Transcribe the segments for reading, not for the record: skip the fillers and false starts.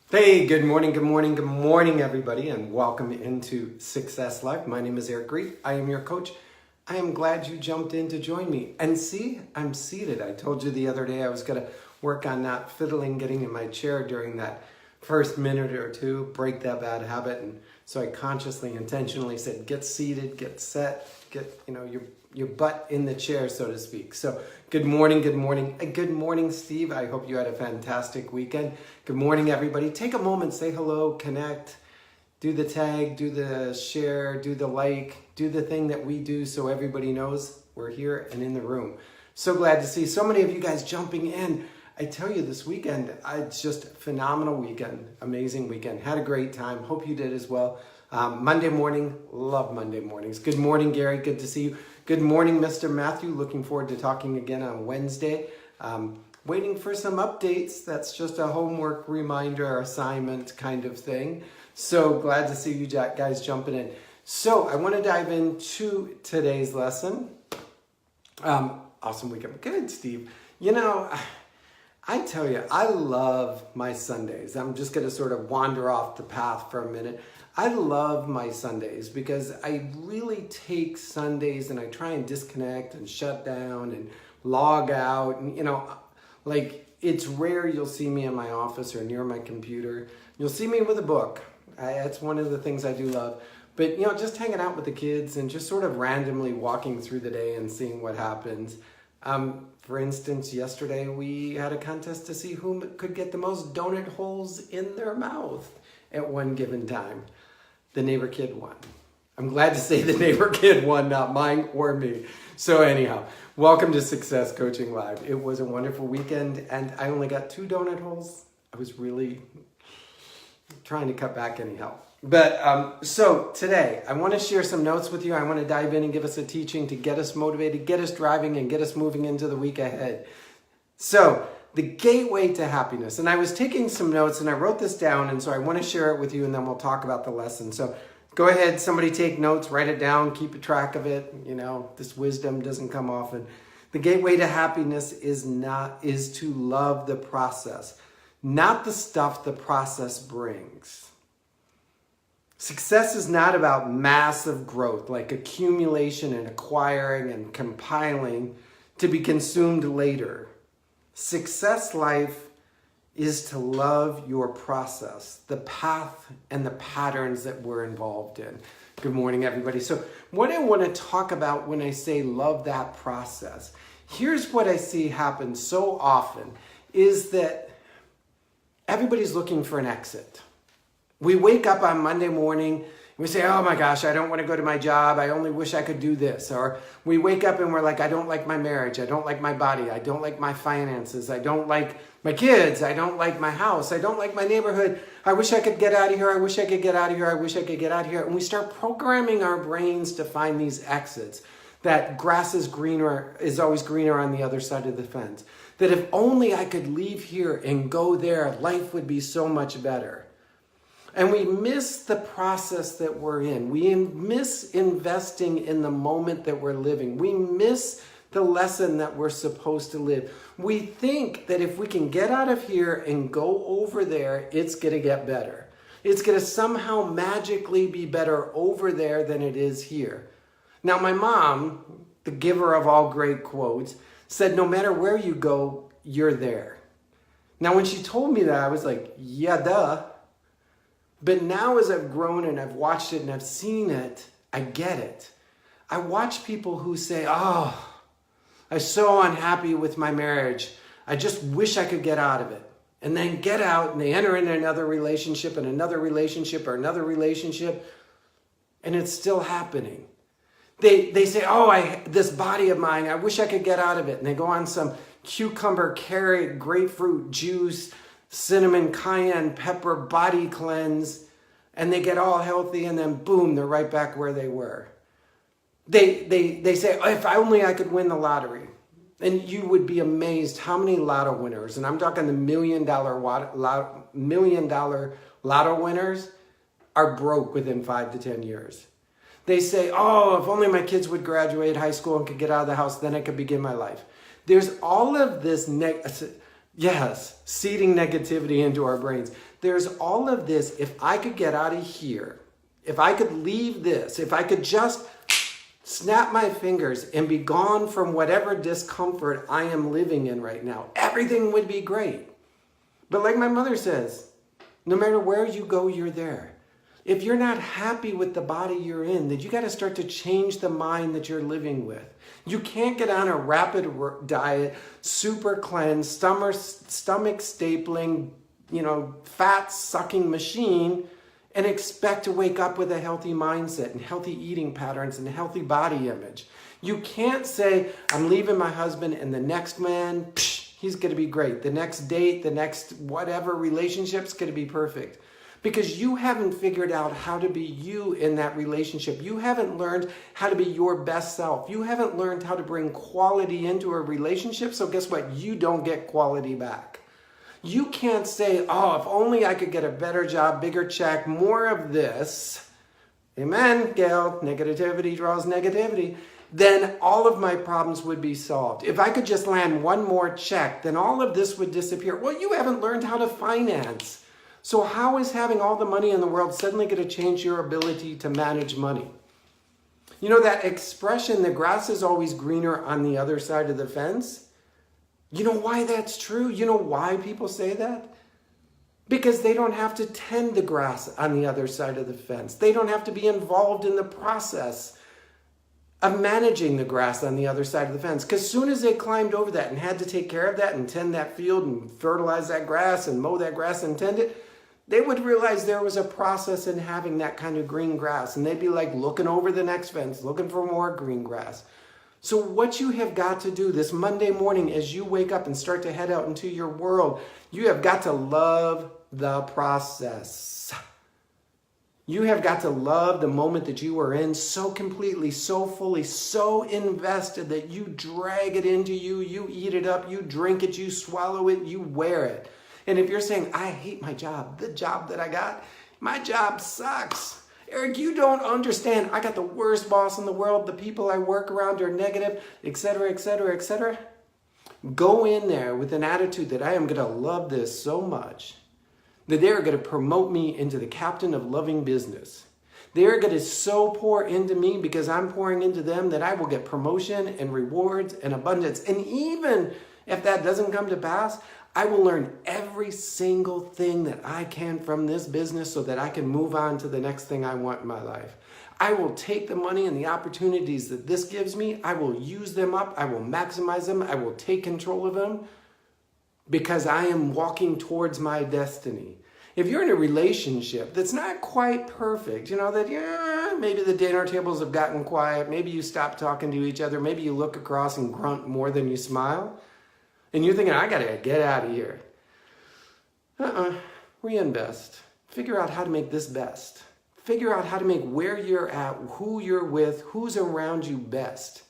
Hey, good morning, everybody, and welcome into Success Life. My name is Eric Grief. I am your coach. I am glad you jumped in to join me. And see, I'm seated. I told you the other day I was going to work on not fiddling, getting in my chair during that first minute or two, break that bad habit. And so I consciously, intentionally said, get seated, get set, get your butt in the chair, so to speak. So good morning. Good morning, Steve. I hope you had a fantastic weekend. Good morning, everybody. Take a moment, say hello, connect, do the tag, do the share, do the like, do the thing that we do so everybody knows we're here and in the room. So glad to see so many of you guys jumping in. I tell you, this weekend, it's just a phenomenal weekend, amazing weekend. Had a great time. Hope you did as well. Monday morning, love Monday mornings. Good morning, Gary. Good to see you. Good morning, Mr. Matthew. Looking forward to talking again on Wednesday. Waiting for some updates. That's just a homework reminder, assignment kind of thing. So glad to see you guys jumping in. So I want to dive into today's lesson. Awesome weekend. Good, Steve. You know, I tell you, I love my Sundays. I'm just going to sort of wander off the path for a minute. I love my Sundays because I really take Sundays and I try and disconnect and shut down and log out. And, like it's rare you'll see me in my office or near my computer. You'll see me with a book. That's one of the things I do love. But, just hanging out with the kids and just sort of randomly walking through the day and seeing what happens. For instance, yesterday we had a contest to see who could get the most donut holes in their mouth at one given time. The neighbor kid won. I'm glad to say the neighbor kid won, not mine or me. So anyhow, welcome to Success Coaching Live. It was a wonderful weekend and I only got 2 donut holes. I was really trying to cut back anyhow. But so today, I want to share some notes with you. I want to dive in and give us a teaching to get us motivated, get us driving, and get us moving into the week ahead. So the gateway to happiness. And I was taking some notes and I wrote this down. And so I want to share it with you and then we'll talk about the lesson. So go ahead, somebody take notes, write it down, keep a track of it. This wisdom doesn't come often. The gateway to happiness is to love the process, not the stuff the process brings. Success is not about massive growth, like accumulation and acquiring and compiling to be consumed later. Success life is to love your process, the path and the patterns that we're involved in. Good morning, everybody. So what I want to talk about when I say love that process, here's what I see happen so often is that everybody's looking for an exit. We wake up on Monday morning, we say, oh my gosh, I don't want to go to my job. I only wish I could do this. Or we wake up and we're like, I don't like my marriage. I don't like my body. I don't like my finances. I don't like my kids. I don't like my house. I don't like my neighborhood. I wish I could get out of here. I wish I could get out of here. I wish I could get out of here. And we start programming our brains to find these exits. That grass is always greener on the other side of the fence. That if only I could leave here and go there, life would be so much better. And we miss the process that we're in. We miss investing in the moment that we're living. We miss the lesson that we're supposed to live. We think that if we can get out of here and go over there, it's going to get better. It's going to somehow magically be better over there than it is here. Now, my mom, the giver of all great quotes, said, no matter where you go, you're there. Now, when she told me that, I was like, yeah, duh. But now as I've grown and I've watched it and I've seen it, I get it. I watch people who say, oh, I'm so unhappy with my marriage. I just wish I could get out of it. And then get out and they enter into another relationship and another relationship or another relationship. And it's still happening. They say, oh, this body of mine, I wish I could get out of it. And they go on some cucumber, carrot, grapefruit juice, cinnamon, cayenne, pepper, body cleanse, and they get all healthy and then boom, they're right back where they were. They say, if only I could win the lottery. And you would be amazed how many lotto winners, and I'm talking the $1 million lotto winners, are broke within 5 to 10 years. They say, oh, if only my kids would graduate high school and could get out of the house, then I could begin my life. There's all of this Yes, seeding negativity into our brains. There's all of this. If I could get out of here, if I could leave this, if I could just snap my fingers and be gone from whatever discomfort I am living in right now, everything would be great. But like my mother says, no matter where you go, you're there. If you're not happy with the body you're in, then you got to start to change the mind that you're living with. You can't get on a rapid diet, super cleanse, stomach stapling, fat sucking machine and expect to wake up with a healthy mindset and healthy eating patterns and a healthy body image. You can't say, I'm leaving my husband and the next man, he's going to be great. The next date, the next whatever relationship's going to be perfect. Because you haven't figured out how to be you in that relationship. You haven't learned how to be your best self. You haven't learned how to bring quality into a relationship. So guess what? You don't get quality back. You can't say, oh, if only I could get a better job, bigger check, more of this. Amen, Gail. Negativity draws negativity. Then all of my problems would be solved. If I could just land one more check, then all of this would disappear. Well, you haven't learned how to finance. So how is having all the money in the world suddenly going to change your ability to manage money? You know that expression, the grass is always greener on the other side of the fence? You know why that's true? You know why people say that? Because they don't have to tend the grass on the other side of the fence. They don't have to be involved in the process of managing the grass on the other side of the fence. Because as soon as they climbed over that and had to take care of that and tend that field and fertilize that grass and mow that grass and tend it, they would realize there was a process in having that kind of green grass. And they'd be like looking over the next fence, looking for more green grass. So what you have got to do this Monday morning as you wake up and start to head out into your world, you have got to love the process. You have got to love the moment that you are in so completely, so fully, so invested that you drag it into you, you eat it up, you drink it, you swallow it, you wear it. And if you're saying, I hate my job, the job that I got, my job sucks. Eric, you don't understand. I got the worst boss in the world. The people I work around are negative, etc., etc., etc. Go in there with an attitude that I am going to love this so much that they're going to promote me into the captain of loving business. They're going to so pour into me because I'm pouring into them that I will get promotion and rewards and abundance. And even if that doesn't come to pass, I will learn every single thing that I can from this business so that I can move on to the next thing I want in my life. I will take the money and the opportunities that this gives me. I will use them up. I will maximize them. I will take control of them because I am walking towards my destiny. If you're in a relationship that's not quite perfect, maybe the dinner tables have gotten quiet. Maybe you stop talking to each other. Maybe you look across and grunt more than you smile. And you're thinking, I got to get out of here. Reinvest. Figure out how to make this best. Figure out how to make where you're at, who you're with, who's around you best.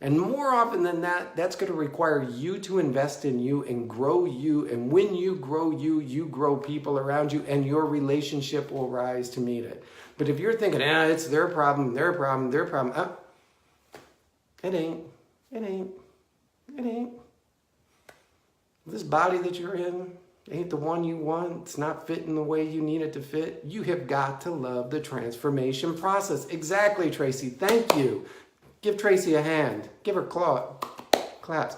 And more often than that, that's going to require you to invest in you and grow you. And when you grow you, you grow people around you and your relationship will rise to meet it. But if you're thinking, it's their problem, their problem, their problem. It ain't. This body that you're in ain't the one you want. It's not fitting the way you need it to fit. You have got to love the transformation process. Exactly, Tracy. Thank you. Give Tracy a hand. Give her claps.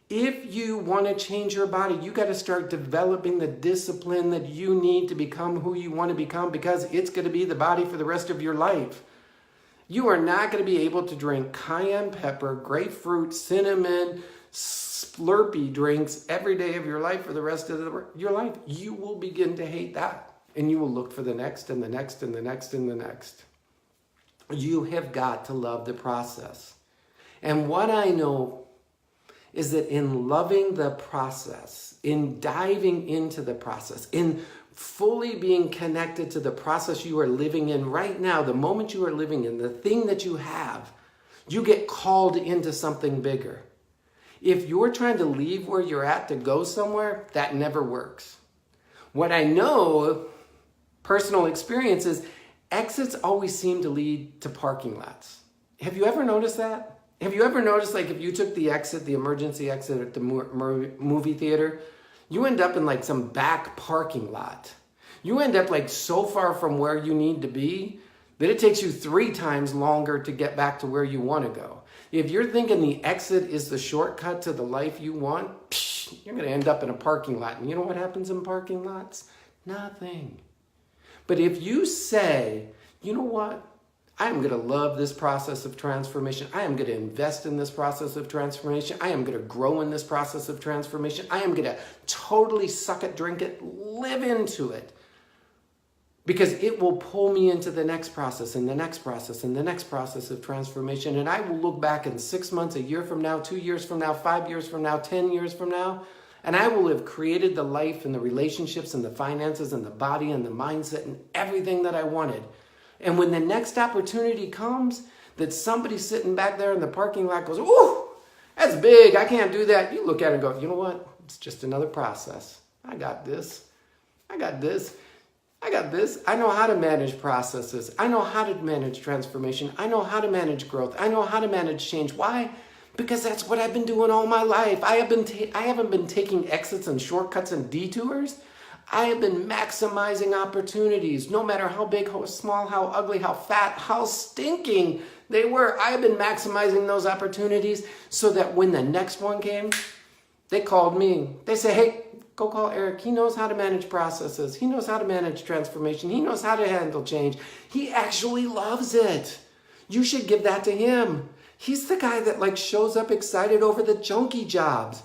If you want to change your body, you got to start developing the discipline that you need to become who you want to become because it's going to be the body for the rest of your life. You are not going to be able to drink cayenne pepper, grapefruit, cinnamon, Slurpee drinks every day of your life for the rest of your life. You will begin to hate that. And you will look for the next and the next and the next and the next. You have got to love the process. And what I know is that in loving the process, in diving into the process, in fully being connected to the process you are living in right now, the moment you are living in, the thing that you have, you get called into something bigger. If you're trying to leave where you're at to go somewhere, that never works. What I know, personal experience, is exits always seem to lead to parking lots. Have you ever noticed that? Have you ever noticed, like, if you took the exit, the emergency exit at the movie theater, You end up in like some back parking lot. You end up like so far from where you need to be that it takes you 3 times longer to get back to where you want to go. If you're thinking the exit is the shortcut to the life you want, you're going to end up in a parking lot. And you know what happens in parking lots? Nothing. But if you say, you know what? I am going to love this process of transformation. I am going to invest in this process of transformation. I am going to grow in this process of transformation. I am going to totally suck it, drink it, live into it. Because it will pull me into the next process and the next process and the next process of transformation. And I will look back in 6 months, a year from now, 2 years from now, 5 years from now, 10 years from now, and I will have created the life and the relationships and the finances and the body and the mindset and everything that I wanted. And when the next opportunity comes, that somebody sitting back there in the parking lot goes, ooh, that's big, I can't do that. You look at it and go, you know what? It's just another process. I got this. I got this. I got this. I know how to manage processes. I know how to manage transformation. I know how to manage growth. I know how to manage change. Why? Because that's what I've been doing all my life. I haven't been taking exits and shortcuts and detours. I have been maximizing opportunities, no matter how big, how small, how ugly, how fat, how stinking they were. I have been maximizing those opportunities so that when the next one came, they called me. They say, hey, go call Eric. He knows how to manage processes. He knows how to manage transformation. He knows how to handle change. He actually loves it. You should give that to him. He's the guy that like shows up excited over the junky jobs.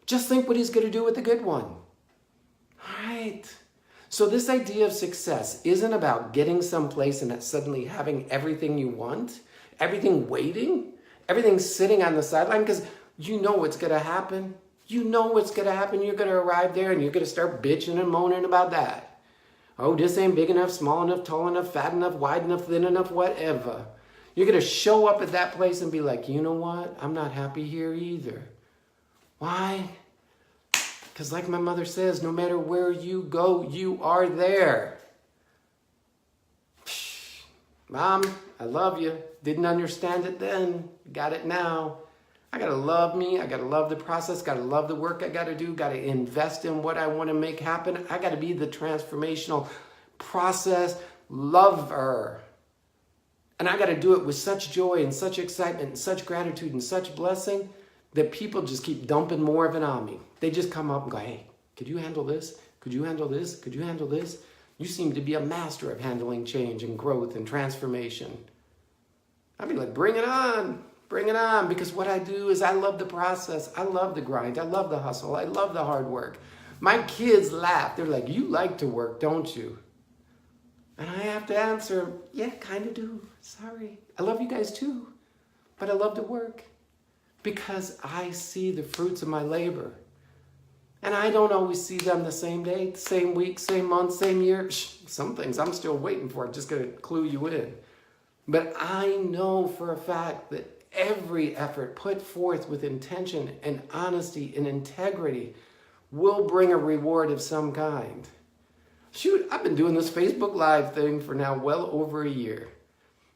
Just think what he's going to do with the good one. All right. So this idea of success isn't about getting someplace and suddenly having everything you want, everything waiting, everything sitting on the sideline, because you know what's going to happen. You know what's going to happen. You're going to arrive there and you're going to start bitching and moaning about that. Oh, this ain't big enough, small enough, tall enough, fat enough, wide enough, thin enough, whatever. You're going to show up at that place and be like, you know what? I'm not happy here either. Why? Because like my mother says, no matter where you go, you are there. Mom, I love you. Didn't understand it then. Got it now. I got to love me. I got to love the process. Got to love the work I got to do. Got to invest in what I want to make happen. I got to be the transformational process lover. And I got to do it with such joy and such excitement and such gratitude and such blessing that people just keep dumping more of it on me. They just come up and go, hey, could you handle this? Could you handle this? Could you handle this? You seem to be a master of handling change and growth and transformation. I'd be like, bring it on. Bring it on, because what I do is I love the process. I love the grind. I love the hustle. I love the hard work. My kids laugh. They're like, you like to work, don't you? And I have to answer, yeah, kind of do. Sorry. I love you guys too, but I love to work because I see the fruits of my labor. And I don't always see them the same day, same week, same month, same year. Some things I'm still waiting for. I'm just going to clue you in. But I know for a fact that every effort put forth with intention and honesty and integrity will bring a reward of some kind. Shoot, I've been doing this Facebook Live thing for now well over a year.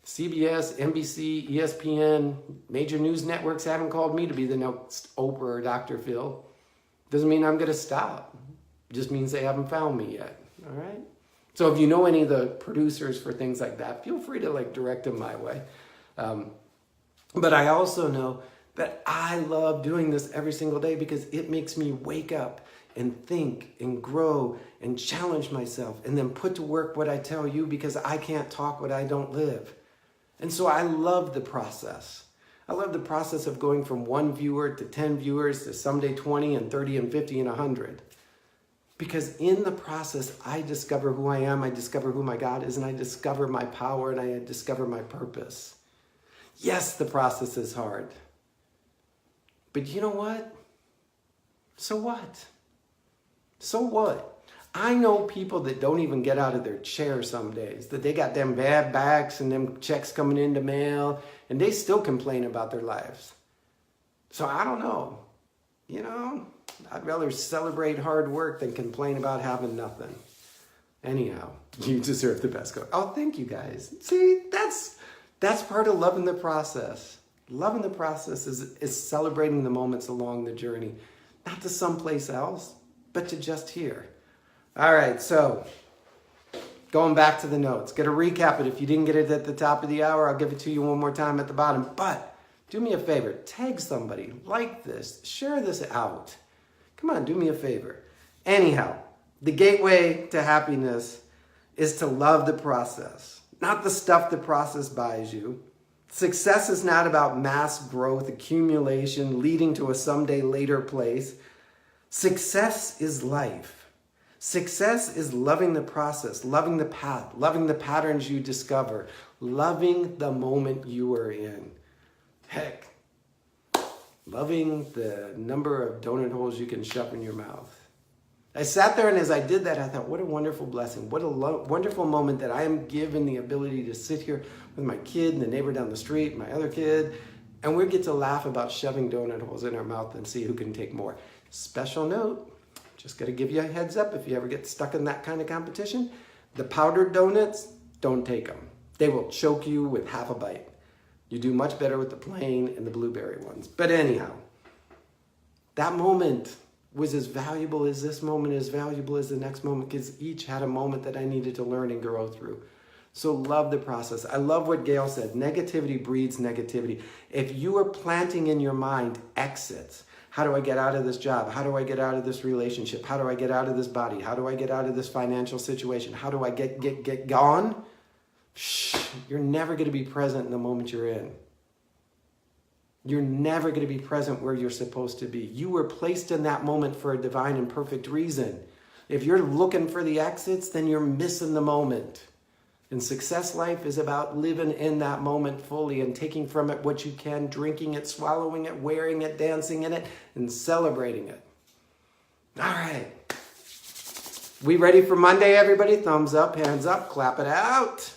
CBS, NBC, ESPN, major news networks haven't called me to be the next Oprah or Dr. Phil. Doesn't mean I'm going to stop. It just means they haven't found me yet. All right? So if you know any of the producers for things like that, feel free to like direct them my way. But I also know that I love doing this every single day because it makes me wake up and think and grow and challenge myself and then put to work what I tell you because I can't talk what I don't live. And so I love the process. I love the process of going from 1 viewer to 10 viewers to someday 20 and 30 and 50 and 100. Because in the process, I discover who I am, I discover who my God is, and I discover my power, and I discover my purpose. Yes, the process is hard. But you know what? So what? So what? I know people that don't even get out of their chair some days, that they got them bad backs and them checks coming in the mail, and they still complain about their lives. So I don't know. You know, I'd rather celebrate hard work than complain about having nothing. Anyhow, you deserve the best. Oh, thank you guys. See, that's part of loving the process. Loving the process is celebrating the moments along the journey, not to someplace else. but to just hear. All right, so going back to the notes. Got to recap it. If you didn't get it at the top of the hour, I'll give it to you one more time at the bottom. But do me a favor. Tag somebody. Like this. Share this out. Come on, do me a favor. Anyhow, the gateway to happiness is to love the process, not the stuff the process buys you. Success is not about mass growth, accumulation, leading to a someday later place. Success is life. Success is loving the process, loving the path, loving the patterns you discover, loving the moment you are in. Heck, loving the number of donut holes you can shove in your mouth. I sat there, and as I did that, I thought, what a wonderful blessing. What a wonderful moment that I am given the ability to sit here with my kid and the neighbor down the street, my other kid, and we get to laugh about shoving donut holes in our mouth and see who can take more. Special note, just got to give you a heads up if you ever get stuck in that kind of competition. The powdered donuts, don't take them. They will choke you with half a bite. You do much better with the plain and the blueberry ones. But anyhow, that moment was as valuable as this moment, as valuable as the next moment, because each had a moment that I needed to learn and grow through. So love the process. I love what Gail said. Negativity breeds negativity. If you are planting in your mind exits, how do I get out of this job? How do I get out of this relationship? How do I get out of this body? How do I get out of this financial situation? How do I get gone? You're never going to be present in the moment you're in. You're never going to be present where you're supposed to be. You were placed in that moment for a divine and perfect reason. If you're looking for the exits, then you're missing the moment. And success life is about living in that moment fully and taking from it what you can, drinking it, swallowing it, wearing it, dancing in it, and celebrating it. All right. We ready for Monday, everybody? Thumbs up, hands up, clap it out.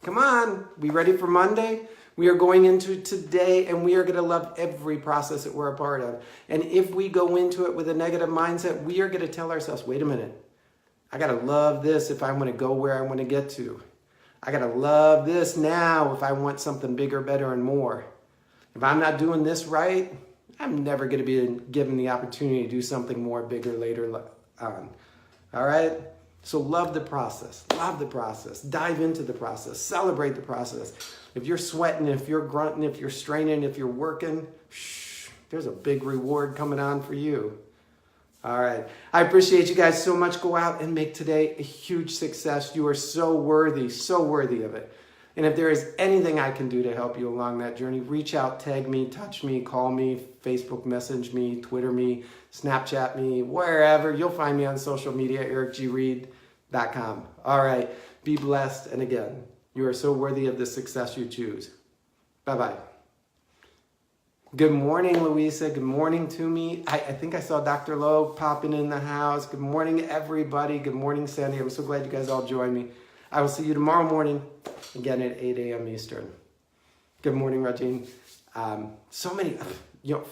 Come on. We ready for Monday? We are going into today, and we are going to love every process that we're a part of. And if we go into it with a negative mindset, we are going to tell ourselves, wait a minute, I got to love this if I want to go where I want to get to. I got to love this now if I want something bigger, better, and more. If I'm not doing this right, I'm never going to be given the opportunity to do something more bigger later on. All right? So love the process. Love the process. Dive into the process. Celebrate the process. If you're sweating, if you're grunting, if you're straining, if you're working, there's a big reward coming on for you. All right. I appreciate you guys so much. Go out and make today a huge success. You are so worthy of it. And if there is anything I can do to help you along that journey, reach out, tag me, touch me, call me, Facebook message me, Twitter me, Snapchat me, wherever. You'll find me on social media, ericgreed.com. All right. Be blessed. And again, you are so worthy of the success you choose. Bye-bye. Good morning, Louisa. Good morning to me. I think I saw Dr. Lowe popping in the house. Good morning, everybody. Good morning, Sandy. I'm so glad you guys all joined me. I will see you tomorrow morning, again at 8 a.m. Eastern. Good morning, Rajin. So many,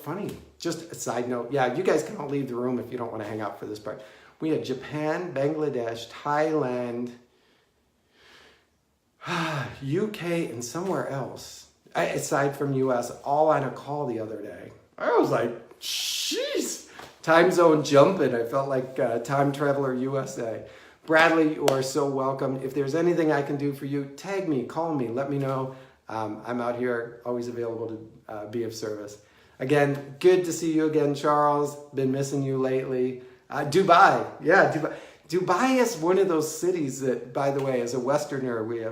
funny. Just a side note. Yeah, you guys can all leave the room if you don't want to hang out for this part. We had Japan, Bangladesh, Thailand, UK, and somewhere else. Aside from US, all on a call the other day. I was like, jeez, time zone jumping. I felt like Time Traveler USA. Bradley, you are so welcome. If there's anything I can do for you, tag me, call me, let me know. I'm out here, always available to be of service. Again, good to see you again, Charles. Been missing you lately. Dubai, yeah, Dubai. Dubai is one of those cities that, by the way, as a Westerner, we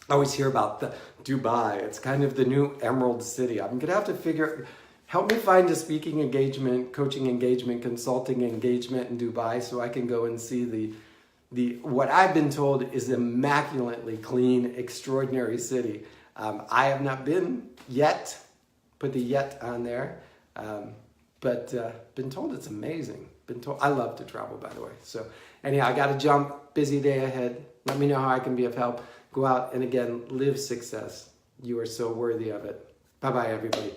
always hear about the Dubai. It's kind of the new Emerald City. I'm going to have to help me find a speaking engagement, coaching engagement, consulting engagement in Dubai so I can go and see what I've been told is immaculately clean, extraordinary city. I have not been yet, put the yet on there, but been told it's amazing. I love to travel, by the way. So anyhow, I got to jump. Busy day ahead. Let me know how I can be of help. Go out and again, live success. You are so worthy of it. Bye-bye, everybody.